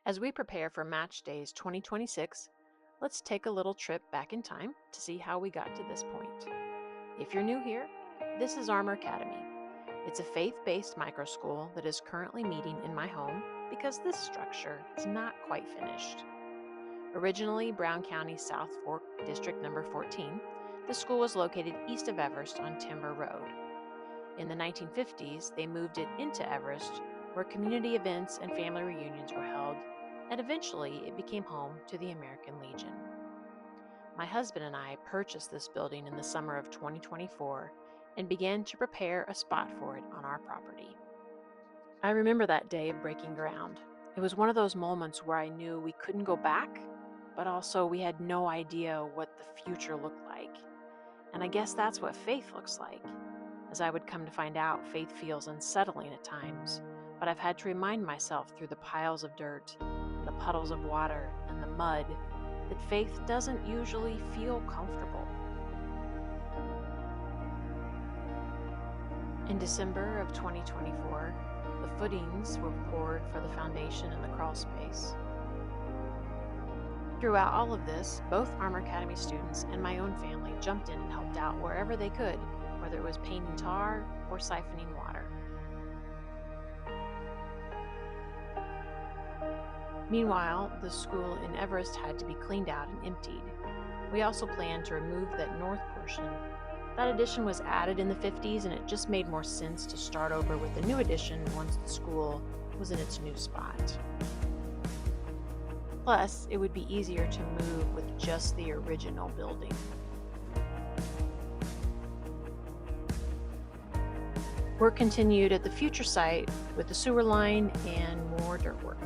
As we prepare for Match Days 2026, let's take a little trip back in time to see how we got to this point. If you're new here, this is Armor Academy. It's a faith-based micro school that is currently meeting in my home because this structure is not quite finished. Originally Brown County South Fork District Number 14, the school was located east of Everest on Timber Road. In the 1950s, they moved it into Everest, where community events and family reunions were held, and eventually it became home to the American Legion. My husband and I purchased this building in the summer of 2024 and began to prepare a spot for it on our property. I remember that day of breaking ground. It was one of those moments where I knew we couldn't go back, but also we had no idea what the future looked like. And I guess that's what faith looks like. As I would come to find out, faith feels unsettling at times, but I've had to remind myself through the piles of dirt, the puddles of water, and the mud that faith doesn't usually feel comfortable. In December of 2024, the footings were poured for the foundation and the crawl space. Throughout all of this, both Armor Academy students and my own family jumped in and helped out wherever they could, whether it was painting tar or siphoning water. Meanwhile, the school in Everest had to be cleaned out and emptied. We also planned to remove that north portion. That addition was added in the 50s, and it just made more sense to start over with the new addition once the school was in its new spot. Plus, it would be easier to move with just the original building. Work continued at the future site with the sewer line and more dirt work.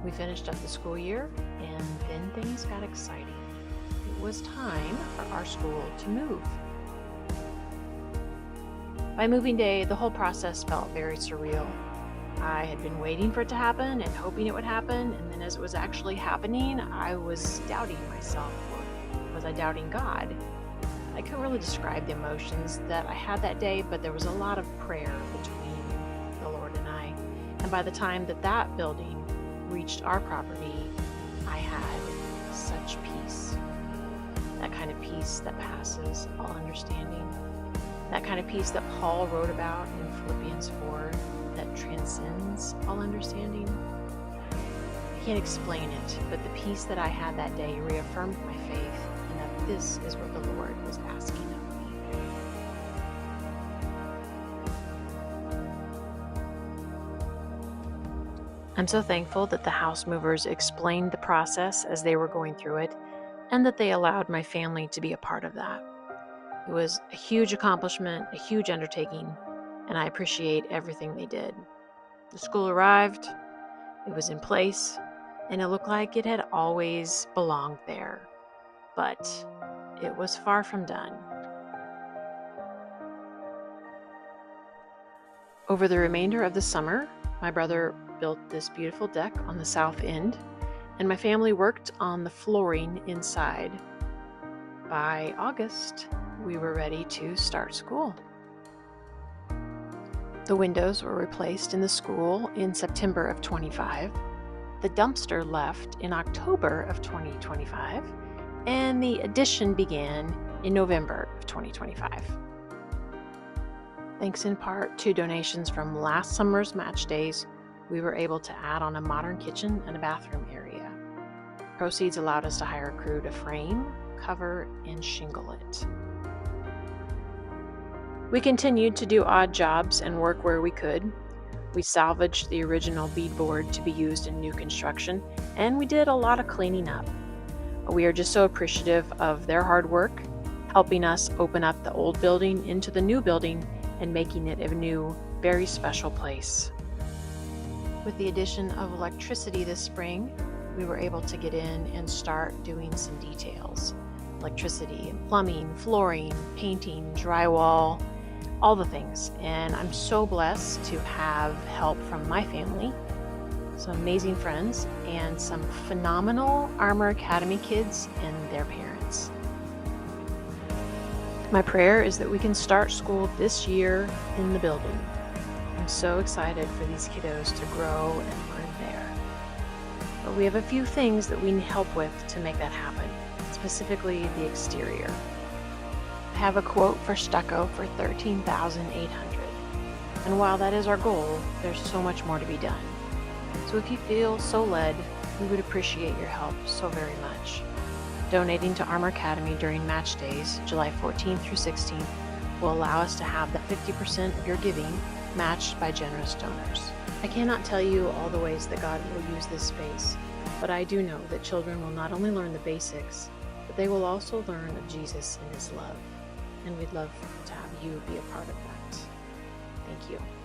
We finished up the school year, and then things got exciting. It was time for our school to move. By moving day, the whole process felt very surreal. I had been waiting for it to happen and hoping it would happen, and then as it was actually happening, I was doubting myself, or was I doubting God? I couldn't really describe the emotions that I had that day, but there was a lot of prayer between the Lord and I. And by the time that building reached our property, I had such peace. That kind of peace that passes all understanding. That kind of peace that Paul wrote about in Philippians 4, that transcends all understanding. I can't explain it, but the peace that I had that day reaffirmed my faith, and that this is what the Lord was asking of me. I'm so thankful that the house movers explained the process as they were going through it, and that they allowed my family to be a part of that. It was a huge accomplishment, a huge undertaking, and I appreciate everything they did. The school arrived, it was in place, and it looked like it had always belonged there. But it was far from done. Over the remainder of the summer, my brother built this beautiful deck on the south end, and my family worked on the flooring inside. By August, we were ready to start school. The windows were replaced in the school in September of 25. The dumpster left in October of 2025, and the addition began in November of 2025. Thanks in part to donations from last summer's Match Days, we were able to add on a modern kitchen and a bathroom area. Proceeds allowed us to hire a crew to frame, cover, and shingle it. We continued to do odd jobs and work where we could. We salvaged the original beadboard to be used in new construction, and we did a lot of cleaning up. We are just so appreciative of their hard work, helping us open up the old building into the new building and making it a new, very special place. With the addition of electricity this spring, we were able to get in and start doing some details. Electricity and plumbing, flooring, painting, drywall, all the things. And I'm so blessed to have help from my family, some amazing friends, and some phenomenal Armor Academy kids and their parents. My prayer is that we can start school this year in the building. I'm so excited for these kiddos to grow and learn there. But we have a few things that we need help with to make that happen, specifically the exterior. I have a quote for stucco for $13,800. And while that is our goal, there's so much more to be done. So if you feel so led, we would appreciate your help so very much. Donating to Armor Academy during match days, July 14th through 16th, will allow us to have the 50% of your giving matched by generous donors. I cannot tell you all the ways that God will use this space, but I do know that children will not only learn the basics, but they will also learn of Jesus and His love. And we'd love to have you be a part of that. Thank you.